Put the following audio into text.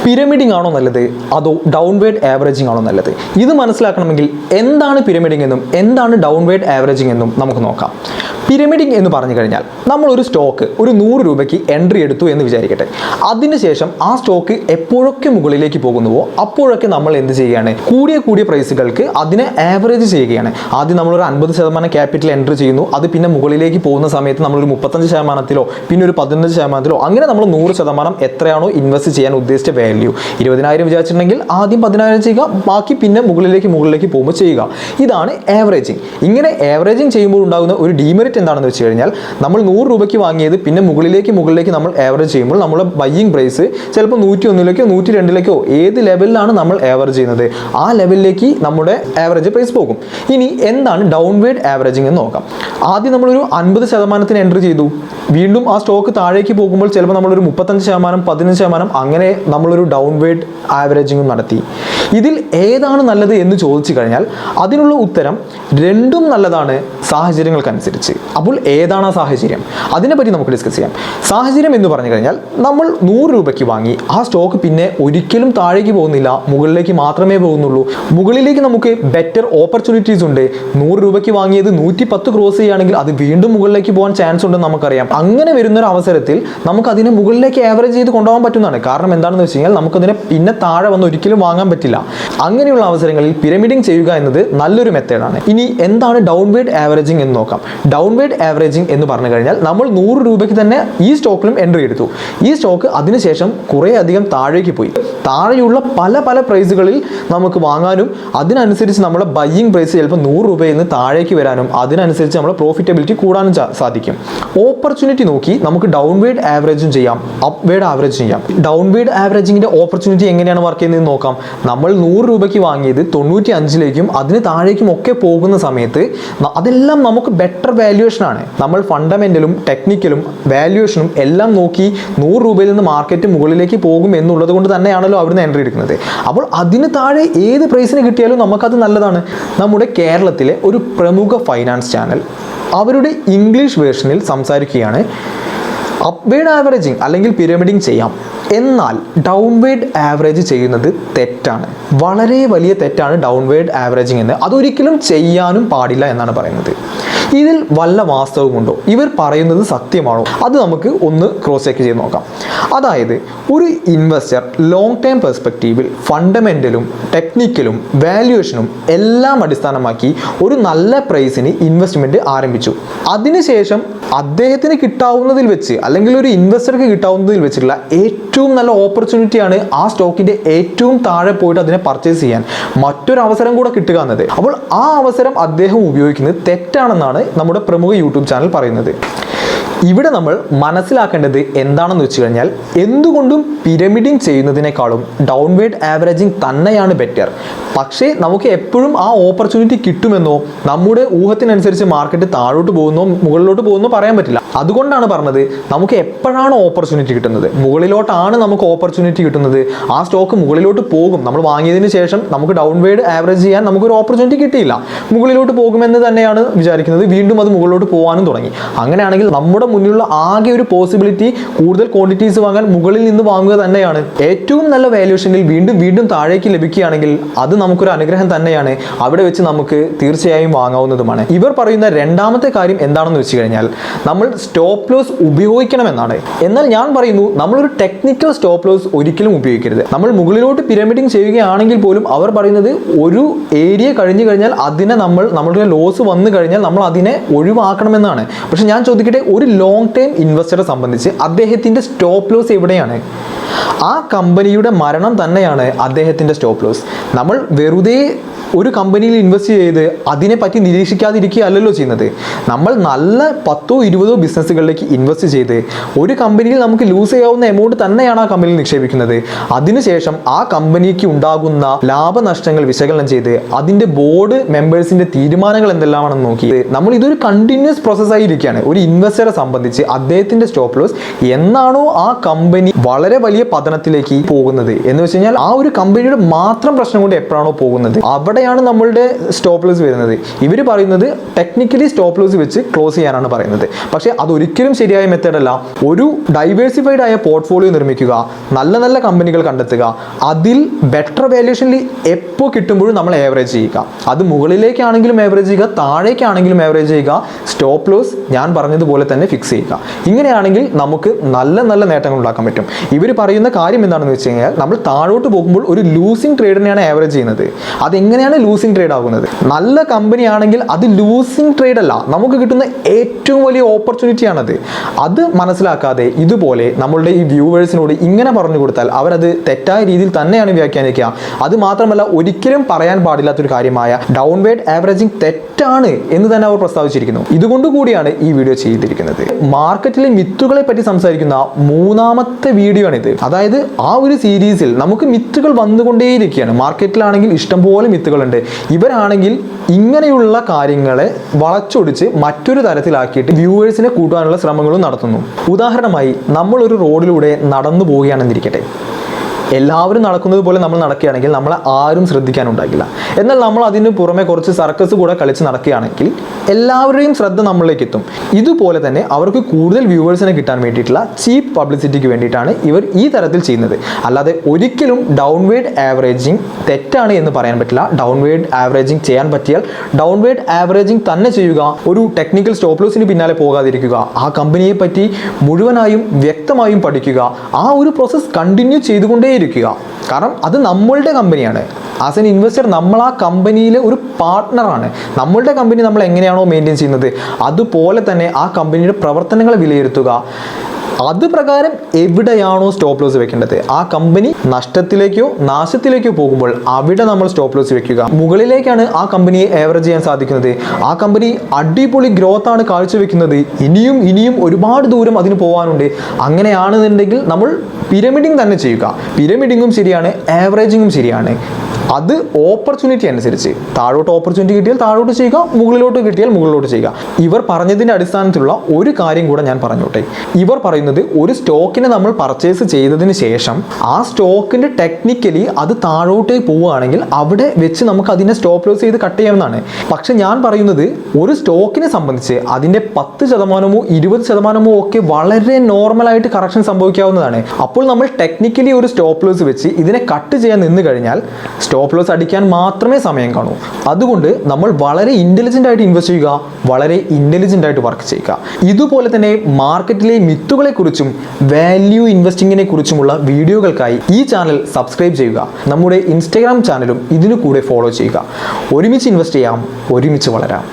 പിരമിഡിംഗ് ആണോ നല്ലത് അതോ ഡൗൺവേർഡ് ആവറേജിംഗ് ആണോ നല്ലത്? ഇത് മനസ്സിലാക്കണമെങ്കിൽ എന്താണ് പിരമിഡിംഗ് എന്നും എന്താണ് ഡൗൺവേർഡ് ആവറേജിംഗ് എന്നും നമുക്ക് നോക്കാം. പിരമിഡിംഗ് എന്ന് പറഞ്ഞു കഴിഞ്ഞാൽ നമ്മൾ ഒരു സ്റ്റോക്ക് ഒരു 100 രൂപയ്ക്ക് എൻട്രി എടുത്തു എന്ന് വിചാരിക്കട്ടെ. അതിനുശേഷം ആ സ്റ്റോക്ക് എപ്പോഴൊക്കെ മുകളിലേക്ക് പോകുന്നുവോ അപ്പോഴൊക്കെ നമ്മൾ എന്ത് ചെയ്യുകയാണ്, കൂടിയ പ്രൈസുകൾക്ക് അതിനെ ആവറേജ് ചെയ്യുകയാണ്. ആദ്യം നമ്മളൊരു 50% ക്യാപിറ്റൽ എൻട്രി ചെയ്യുന്നു. അത് പിന്നെ മുകളിലേക്ക് പോകുന്ന സമയത്ത് നമ്മളൊരു 35%, പിന്നെ ഒരു 15%, അങ്ങനെ നമ്മൾ 100% എത്രയാണോ ഇൻവെസ്റ്റ് ചെയ്യാൻ ഉദ്ദേശിച്ച വാല്യൂ, 20,000 വിചാരിച്ചിട്ടുണ്ടെങ്കിൽ ആദ്യം 10,000 ചെയ്യുക, ബാക്കി പിന്നെ മുകളിലേക്ക് പോകുമ്പോൾ ചെയ്യുക. ഇതാണ് ആവറേജിങ്. ഇങ്ങനെ ആവറേജിങ് ചെയ്യുമ്പോൾ ഉണ്ടാകുന്ന ഒരു ഡീമെറിറ്റ് എന്താണെന്ന് വെച്ച് കഴിഞ്ഞാൽ, നമ്മൾ 100 രൂപയ്ക്ക് വാങ്ങിയത് പിന്നെ മുകളിലേക്ക് നമ്മൾ ആവറേജ് ചെയ്യുമ്പോൾ നമ്മുടെ ബൈയിങ് പ്രൈസ് ചിലപ്പോൾ 101 102 ഏത് ലെവലിലാണ് നമ്മൾ ആവറേജ് ചെയ്യുന്നത് ആ ലെവലിലേക്ക് നമ്മുടെ ആവറേജ് പ്രൈസ് പോകും. ഇനി എന്താണ് ഡൗൺവേർഡ് ആവറേജിംഗ് എന്ന് നോക്കാം. ആദ്യം നമ്മളൊരു 50% എൻട്രി ചെയ്തു. വീണ്ടും ആ സ്റ്റോക്ക് താഴേക്ക് പോകുമ്പോൾ ചിലപ്പോൾ നമ്മളൊരു 35%, 15%, അങ്ങനെ നമ്മളൊരു ഡൗൺവേർഡ് ആവറേജിംഗ് നടത്തി. ഇതിൽ ഏതാണ് നല്ലത് എന്ന് ചോദിച്ചു കഴിഞ്ഞാൽ അതിനുള്ള ഉത്തരം രണ്ടും നല്ലതാണ് സാഹചര്യങ്ങൾക്കനുസരിച്ച്. അപ്പോൾ ഏതാണ് ആ സാഹചര്യം? അതിനെപ്പറ്റി നമുക്ക് ഡിസ്കസ് ചെയ്യാം. സാഹചര്യം എന്ന് പറഞ്ഞു കഴിഞ്ഞാൽ, നമ്മൾ 100 രൂപയ്ക്ക് വാങ്ങി, ആ സ്റ്റോക്ക് പിന്നെ ഒരിക്കലും താഴേക്ക് പോകുന്നില്ല, മുകളിലേക്ക് മാത്രമേ പോകുന്നുള്ളൂ. മുകളിലേക്ക് നമുക്ക് ബെറ്റർ ഓപ്പർച്യൂണിറ്റീസ് ഉണ്ട്. 100 രൂപയ്ക്ക് വാങ്ങിയത് 110 ക്രോസ് ചെയ്യുകയാണെങ്കിൽ അത് വീണ്ടും മുകളിലേക്ക് പോകാൻ ചാൻസ് ഉണ്ടെന്ന് നമുക്കറിയാം. അങ്ങനെ വരുന്നൊരു അവസരത്തിൽ നമുക്ക് അതിനെ മുകളിലേക്ക് ആവറേജ് ചെയ്ത് കൊണ്ടുപോകാൻ പറ്റുന്നതാണ്. കാരണം എന്താണെന്ന് വെച്ച് കഴിഞ്ഞാൽ നമുക്കതിനെ പിന്നെ താഴെ വന്ന് ഒരിക്കലും വാങ്ങാൻ പറ്റില്ല. അങ്ങനെയുള്ള അവസരങ്ങളിൽ പിരമിഡിംഗ് ചെയ്യുക എന്നത് നല്ലൊരു മെത്തേഡാണ്. ഇനി എന്താണ് ഡൗൺവേർഡ് ആവറേജിംഗ് എന്ന് നോക്കാം. ഡൗൺവേർഡ് ആവറേജിംഗ് എന്ന് പറഞ്ഞു കഴിഞ്ഞാൽ, നമ്മൾ 100 രൂപയ്ക്ക് തന്നെ ഈ സ്റ്റോക്കിലും എൻട്രി എടുത്തു. ഈ സ്റ്റോക്ക് അതിനുശേഷം കുറേ അധികം താഴേക്ക് പോയി. താഴെയുള്ള പല പ്രൈസുകളിൽ നമുക്ക് വാങ്ങാനും അതിനനുസരിച്ച് നമ്മുടെ ബൈയിങ് പ്രൈസ് ചിലപ്പോൾ 100 രൂപയിൽ നിന്ന് താഴേക്ക് വരാനും അതിനനുസരിച്ച് നമ്മുടെ പ്രോഫിറ്റബിലിറ്റി കൂടാനും സാധിക്കും. ഓപ്പർച്യൂണിറ്റി നോക്കി നമുക്ക് ഡൗൺവേർഡ് ആവറേജും ചെയ്യാം, അപ്വേർഡ് ആവറേജ് ചെയ്യാം. ഡൗൺവേർഡ് ആവറേജിങ്ങിന്റെ ഓപ്പർച്യൂണിറ്റി എങ്ങനെയാണ് വർക്ക് ചെയ്യുന്നത് നോക്കാം. നമ്മൾ 100 രൂപയ്ക്ക് വാങ്ങിയത് 95ലേക്കും അതിന് താഴേക്കും ഒക്കെ പോകുന്ന സമയത്ത് അതെല്ലാം നമുക്ക് ബെറ്റർ വാല്യുവേഷൻ ആണ്. നമ്മൾ ഫണ്ടമെന്റലും ടെക്നിക്കലും വാല്യുവേഷനും എല്ലാം നോക്കി 100 രൂപയിൽ നിന്ന് മാർക്കറ്റ് മുകളിലേക്ക് പോകും എന്നുള്ളത് കൊണ്ട് തന്നെയാണല്ലോ അവിടുന്ന് എൻട്രി എടുക്കുന്നത്. അപ്പോൾ അതിന് താഴെ ഏത് പ്രൈസിന് കിട്ടിയാലും നമുക്കത് നല്ലതാണ്. നമ്മുടെ കേരളത്തിലെ ഒരു പ്രമുഖ ഫൈനാൻസ് ചാനൽ അവരുടെ ഇംഗ്ലീഷ് വേർഷനിൽ സംസാരിക്കുകയാണ്, അപ്വേർഡ് ആവറേജിങ് അല്ലെങ്കിൽ പിരമിഡിംഗ് ചെയ്യാം, എന്നാൽ ഡൗൺവേർഡ് ആവറേജ് ചെയ്യുന്നത് തെറ്റാണ്, വളരെ വലിയ തെറ്റാണ് ഡൗൺവേർഡ് ആവറേജിങ് എന്ന്. അതൊരിക്കലും ചെയ്യാനും പാടില്ല എന്നാണ് പറയുന്നത്. ഇതിൽ വല്ല വാസ്തവമുണ്ടോ? ഇവർ പറയുന്നത് സത്യമാണോ? അത് നമുക്ക് ഒന്ന് ക്രോസ് ചെക്ക് ചെയ്ത് നോക്കാം. അതായത് ഒരു ഇൻവെസ്റ്റർ ലോങ് ടേം പെർസ്പെക്റ്റീവിൽ ഫണ്ടമെന്റലും ടെക്നിക്കലും വാല്യുവേഷനും എല്ലാം അടിസ്ഥാനമാക്കി ഒരു നല്ല പ്രൈസിന് ഇൻവെസ്റ്റ്മെന്റ് ആരംഭിച്ചു. അതിനുശേഷം അദ്ദേഹത്തിന് കിട്ടാവുന്നതിൽ വെച്ച് അല്ലെങ്കിൽ ഒരു ഇൻവെസ്റ്റർക്ക് കിട്ടാവുന്നതിൽ വെച്ചിട്ടുള്ള ഏറ്റവും നല്ല ഓപ്പർച്യൂണിറ്റിയാണ് ആ സ്റ്റോക്കിന്റെ ഏറ്റവും താഴെ പോയിട്ട് അതിനെ പർച്ചേസ് ചെയ്യാൻ മറ്റൊരു അവസരം കൂടെ കിട്ടുക എന്നത്. അപ്പോൾ ആ അവസരം അദ്ദേഹം ഉപയോഗിക്കുന്നത് തെറ്റാണെന്നാണ് നമ്മുടെ പ്രമുഖ യൂട്യൂബ് ചാനൽ പറയുന്നത്. ഇവിടെ നമ്മൾ മനസ്സിലാക്കേണ്ടത് എന്താണെന്ന് വെച്ച് കഴിഞ്ഞാൽ, എന്തുകൊണ്ടും പിരമിഡിംഗ് ചെയ്യുന്നതിനേക്കാളും ഡൗൺവേർഡ് ആവറേജിംഗ് തന്നെയാണ് ബെറ്റർ. പക്ഷേ നമുക്ക് എപ്പോഴും ആ ഓപ്പർച്യൂണിറ്റി കിട്ടുമെന്നോ നമ്മുടെ ഊഹത്തിനനുസരിച്ച് മാർക്കറ്റ് താഴോട്ട് പോകുന്നോ മുകളിലോട്ട് പോകുന്നോ പറയാൻ പറ്റില്ല. അതുകൊണ്ടാണ് പറഞ്ഞത്, നമുക്ക് എപ്പോഴാണ് ഓപ്പർച്യൂണിറ്റി കിട്ടുന്നത്, മുകളിലോട്ടാണ് നമുക്ക് ഓപ്പർച്യൂണിറ്റി കിട്ടുന്നത്, ആ സ്റ്റോക്ക് മുകളിലോട്ട് പോകും. നമ്മൾ വാങ്ങിയതിന് ശേഷം നമുക്ക് ഡൗൺവേർഡ് ആവറേജ് ചെയ്യാൻ നമുക്കൊരു ഓപ്പർച്യൂണിറ്റി കിട്ടിയില്ല, മുകളിലോട്ട് പോകുമെന്ന് തന്നെയാണ് വിചാരിക്കുന്നത്, വീണ്ടും അത് മുകളിലോട്ട് പോകാനും തുടങ്ങി. അങ്ങനെയാണെങ്കിൽ നമ്മുടെ മുന്നിലുള്ള ആകെ ഒരു പോസിബിലിറ്റി കൂടുതൽ ക്വാണ്ടിറ്റീസ് വാങ്ങാൻ മുകളിൽ നിന്ന് വാങ്ങുക തന്നെയാണ്. ഏറ്റവും നല്ല വാല്യൂഷനിൽ വീണ്ടും താഴേക്ക് ലഭിക്കുകയാണെങ്കിൽ അത് നമുക്കൊരു അനുഗ്രഹം തന്നെയാണ്. അവിടെ വെച്ച് നമുക്ക് തീർച്ചയായും വാങ്ങാവുന്നതുമാണ്. ഇവർ പറയുന്ന രണ്ടാമത്തെ കാര്യം എന്താണെന്ന് വെച്ച് കഴിഞ്ഞാൽ, നമ്മൾ സ്റ്റോപ്പ് ലോസ് ഉപയോഗിക്കണമെന്നാണ്. എന്നാൽ ഞാൻ പറയുന്നു, നമ്മളൊരു ടെക്നിക്കൽ സ്റ്റോപ്പ് ലോസ് ഒരിക്കലും ഉപയോഗിക്കരുത്. നമ്മൾ മുകളിലോട്ട് പിരമിഡിംഗ് ചെയ്യുകയാണെങ്കിൽ പോലും അവർ പറയുന്നത് ഒരു ഏരിയ കഴിഞ്ഞു കഴിഞ്ഞാൽ അതിനെ നമ്മളുടെ ലോസ് വന്നു കഴിഞ്ഞാൽ നമ്മൾ അതിനെ ഒഴിവാക്കണമെന്നാണ്. പക്ഷെ ഞാൻ ചോദിക്കട്ടെ, ഒരു ലോങ് ടൈം ഇൻവെസ്റ്ററെ സംബന്ധിച്ച് അദ്ദേഹത്തിന്റെ സ്റ്റോപ്പ് ലോസ് എവിടെയാണ്? ആ കമ്പനിയുടെ മരണം തന്നെയാണ് അദ്ദേഹത്തിന്റെ സ്റ്റോപ്പ് ലോസ്. നമ്മൾ വെറുതെ ഒരു കമ്പനിയിൽ ഇൻവെസ്റ്റ് ചെയ്ത് അതിനെപ്പറ്റി നിരീക്ഷിക്കാതിരിക്കുകയല്ലല്ലോ ചെയ്യുന്നത്. നമ്മൾ നല്ല 10-20 ബിസിനസ്സുകളിലേക്ക് ഇൻവെസ്റ്റ് ചെയ്ത് ഒരു കമ്പനിയിൽ നമുക്ക് ലൂസ് ചെയ്യാവുന്ന എമൗണ്ട് തന്നെയാണ് ആ കമ്പനിയിൽ നിക്ഷേപിക്കുന്നത്. അതിനുശേഷം ആ കമ്പനിക്ക് ഉണ്ടാകുന്ന ലാഭനഷ്ടങ്ങൾ വിശകലനം ചെയ്ത് അതിൻ്റെ ബോർഡ് മെമ്പേഴ്സിൻ്റെ തീരുമാനങ്ങൾ എന്തെല്ലാമാണെന്ന് നോക്കി നമ്മൾ ഇതൊരു കണ്ടിന്യൂസ് പ്രോസസ്സായി ഇരിക്കുകയാണ്. ഒരു ഇൻവെസ്റ്ററെ സംബന്ധിച്ച് അദ്ദേഹത്തിൻ്റെ സ്റ്റോപ്പ് ലോസ് എന്നാണോ ആ കമ്പനി വളരെ വലിയ പതനത്തിലേക്ക് പോകുന്നത് എന്ന് വെച്ച് കഴിഞ്ഞാൽ, ആ ഒരു കമ്പനിയുടെ മാത്രം പ്രശ്നം കൊണ്ട് എപ്പോഴാണോ പോകുന്നത് അവിടെ അവിടെയാണ് നമ്മളുടെ സ്റ്റോപ്പ് ലോസ് വരുന്നത്. ഇവർ പറയുന്നത് ടെക്നിക്കലി സ്റ്റോപ്പ് ലോസ് വെച്ച് ക്ലോസ് ചെയ്യാനാണ് പറയുന്നത്. പക്ഷേ അതൊരിക്കലും ശരിയായ മെത്തേഡല്ല. ഒരു ഡൈവേഴ്സിഫൈഡ് ആയ പോർട്ട്ഫോളിയോ നിർമ്മിക്കുക, നല്ല നല്ല കമ്പനികൾ കണ്ടെത്തുക, അതിൽ ബെറ്റർ വാല്യൂഷനിൽ എപ്പോൾ കിട്ടുമ്പോഴും നമ്മൾ ആവറേജ് ചെയ്യുക. അത് മുകളിലേക്കാണെങ്കിലും ആവറേജ് ചെയ്യുക, താഴേക്കാണെങ്കിലും ആവറേജ് ചെയ്യുക. സ്റ്റോപ്പ് ലോസ് ഞാൻ പറഞ്ഞതുപോലെ തന്നെ ഫിക്സ് ചെയ്യുക. ഇങ്ങനെയാണെങ്കിൽ നമുക്ക് നല്ല നല്ല നേട്ടങ്ങൾ ഉണ്ടാക്കാൻ പറ്റും. ഇവർ പറയുന്ന കാര്യം എന്താണെന്ന് വെച്ച് കഴിഞ്ഞാൽ നമ്മൾ താഴോട്ട് പോകുമ്പോൾ ഒരു ലൂസിങ് ട്രേഡിനെയാണ് ആവറേജ് ചെയ്യുന്നത്. അതെങ്ങനെയാണ് ലൂസിങ് ട്രേഡ് ആകുന്നത്? നല്ല കമ്പനി ആണെങ്കിൽ അത് ലൂസിങ് ട്രേഡ് അല്ല, നമുക്ക് കിട്ടുന്ന ഏറ്റവും വലിയ ഓപ്പർച്യൂണിറ്റിയാണത്. അത് മനസ്സിലാക്കാതെ ഇതുപോലെ നമ്മളുടെ ഈ വ്യൂവേഴ്സിനോട് ഇങ്ങനെ പറഞ്ഞു കൊടുത്താൽ അവരത് തെറ്റായ രീതിയിൽ തന്നെയാണ് വ്യാഖ്യാനിക്കുക. അത് മാത്രമല്ല ഒരിക്കലും പറയാൻ പാടില്ലാത്തൊരു കാര്യമായ ഡൗൺവേർഡ് ആവറേജിങ് തെറ്റാണ് എന്ന് തന്നെ അവർ പ്രസ്താവിച്ചിരിക്കുന്നു. ഇതുകൊണ്ട് കൂടിയാണ് ഈ വീഡിയോ ചെയ്തിരിക്കുന്നത്. മാർക്കറ്റിലെ മിത്തുകളെ പറ്റി സംസാരിക്കുന്ന മൂന്നാമത്തെ വീഡിയോ ആണിത്. അതായത് ആ ഒരു സീരീസിൽ നമുക്ക് മിത്തുകൾ വന്നുകൊണ്ടേയിരിക്കുകയാണ്. മാർക്കറ്റിലാണെങ്കിൽ ഇഷ്ടംപോലെ മിത്തുകളുണ്ട്. ഇവരാണെങ്കിൽ ഇങ്ങനെയുള്ള കാര്യങ്ങളെ വളച്ചൊടിച്ച് മറ്റൊരു തരത്തിലാക്കിയിട്ട് വ്യൂവേഴ്സിനെ കൂട്ടാനുള്ള ശ്രമങ്ങളും നടത്തുന്നു. ഉദാഹരണമായി നമ്മളൊരു റോഡിലൂടെ നടന്നു പോവുകയാണെന്നിരിക്കട്ടെ. എല്ലാവരും നടക്കുന്നത് പോലെ നമ്മൾ നടക്കുകയാണെങ്കിൽ നമ്മളെ ആരും ശ്രദ്ധിക്കാനുണ്ടാകില്ല. എന്നാൽ നമ്മൾ അതിന് പുറമെ കുറച്ച് സർക്കസ് കൂടെ കളിച്ച് നടക്കുകയാണെങ്കിൽ എല്ലാവരുടെയും ശ്രദ്ധ നമ്മളിലേക്ക് എത്തും. ഇതുപോലെ തന്നെ അവർക്ക് കൂടുതൽ വ്യൂവേഴ്സിനെ കിട്ടാൻ വേണ്ടിയിട്ടുള്ള ചീപ്പ് പബ്ലിസിറ്റിക്ക് വേണ്ടിയിട്ടാണ് ഇവർ ഈ തരത്തിൽ ചെയ്യുന്നത്. അല്ലാതെ ഒരിക്കലും ഡൗൺവേർഡ് ആവറേജിങ് തെറ്റാണ് എന്ന് പറയാൻ പറ്റില്ല. ഡൗൺവേർഡ് ആവറേജിങ് ചെയ്യാൻ പറ്റിയാൽ ഡൗൺവേർഡ് ആവറേജിങ് തന്നെ ചെയ്യുക. ഒരു ടെക്നിക്കൽ സ്റ്റോപ്പ് ലോസിന് പിന്നാലെ പോകാതിരിക്കുക. ആ കമ്പനിയെ പറ്റി മുഴുവനായും വ്യക്തമായും പഠിക്കുക. ആ ഒരു പ്രോസസ്സ് കണ്ടിന്യൂ ചെയ്തുകൊണ്ടേ ഇരിക്കുക. കാരണം അത് നമ്മളുടെ കമ്പനിയാണ്. ആസ് എൻ ഇൻവെസ്റ്റർ നമ്മൾ ആ കമ്പനിയിലെ ഒരു പാർട്ട്ണറാണ്. നമ്മളുടെ കമ്പനി നമ്മൾ എങ്ങനെയാണോ മെയിൻറ്റെയിൻ ചെയ്യുന്നത് അതുപോലെ തന്നെ ആ കമ്പനിയുടെ പ്രവർത്തനങ്ങളെ വിലയിരുത്തുക. അത് പ്രകാരം എവിടെയാണോ സ്റ്റോപ്പ് ലോസ് വെക്കേണ്ടത്, ആ കമ്പനി നഷ്ടത്തിലേക്കോ നാശത്തിലേക്കോ പോകുമ്പോൾ അവിടെ നമ്മൾ സ്റ്റോപ്പ് ലോസ് വെക്കുക. മുകളിലേക്കാണ് ആ കമ്പനിയെ ആവറേജ് ചെയ്യാൻ സാധിക്കുന്നത്, ആ കമ്പനി അടിപൊളി ഗ്രോത്ത് ആണ് കാഴ്ചവെക്കുന്നത്, ഇനിയും ഒരുപാട് ദൂരം അതിന് പോകാനുണ്ട്, അങ്ങനെയാണെന്നുണ്ടെങ്കിൽ നമ്മൾ പിരമിഡിങ് തന്നെ ചെയ്യുക. പിരമിഡിങ്ങും ശരിയാണ്, ആവറേജിങ്ങും ശരിയാണ്. അത് ഓപ്പർച്യൂണിറ്റി അനുസരിച്ച് താഴോട്ട് ഓപ്പർച്യൂണിറ്റി കിട്ടിയാൽ താഴോട്ട് ചെയ്യുക, മുകളിലോട്ട് കിട്ടിയാൽ മുകളിലോട്ട് ചെയ്യുക. ഇവർ പറഞ്ഞതിൻ്റെ അടിസ്ഥാനത്തിലുള്ള ഒരു കാര്യം കൂടെ ഞാൻ പറഞ്ഞോട്ടെ. ഇവർ പറയുന്നത് ഒരു സ്റ്റോക്കിനെ നമ്മൾ പർച്ചേസ് ചെയ്തതിന് ശേഷം ആ സ്റ്റോക്കിൻ്റെ ടെക്നിക്കലി അത് താഴോട്ടേക്ക് പോവുകയാണെങ്കിൽ അവിടെ വെച്ച് നമുക്ക് അതിനെ സ്റ്റോപ്പ് ലോസ് ചെയ്ത് കട്ട് ചെയ്യാവുന്നതാണ്. പക്ഷെ ഞാൻ പറയുന്നത് ഒരു സ്റ്റോക്കിനെ സംബന്ധിച്ച് അതിൻ്റെ 10% 20% ഒക്കെ വളരെ നോർമലായിട്ട് കറക്ഷൻ സംഭവിക്കാവുന്നതാണ്. അപ്പോൾ നമ്മൾ ടെക്നിക്കലി ഒരു സ്റ്റോപ്പ് ലോസ് വെച്ച് ഇതിനെ കട്ട് ചെയ്യാൻ നിന്ന് കഴിഞ്ഞാൽ സ്റ്റോപ്പ് ലോസ് അടിക്കാൻ മാത്രമേ സമയം കാണൂ. അതുകൊണ്ട് നമ്മൾ വളരെ ഇൻ്റലിജൻ്റ് ആയിട്ട് ഇൻവെസ്റ്റ് ചെയ്യുക, വളരെ ഇൻ്റലിജൻ്റ് ആയിട്ട് വർക്ക് ചെയ്യുക. ഇതുപോലെ തന്നെ മാർക്കറ്റിലെ മിത്തുകളെ കുറിച്ചും വാല്യൂ ഇൻവെസ്റ്റിങ്ങിനെ കുറിച്ചുമുള്ള വീഡിയോകൾക്കായി ഈ ചാനൽ സബ്സ്ക്രൈബ് ചെയ്യുക. നമ്മുടെ ഇൻസ്റ്റാഗ്രാം ചാനലും ഇതിനു കൂടെ ഫോളോ ചെയ്യുക. ഒരുമിച്ച് ഇൻവെസ്റ്റ് ചെയ്യാം, ഒരുമിച്ച് വളരാം.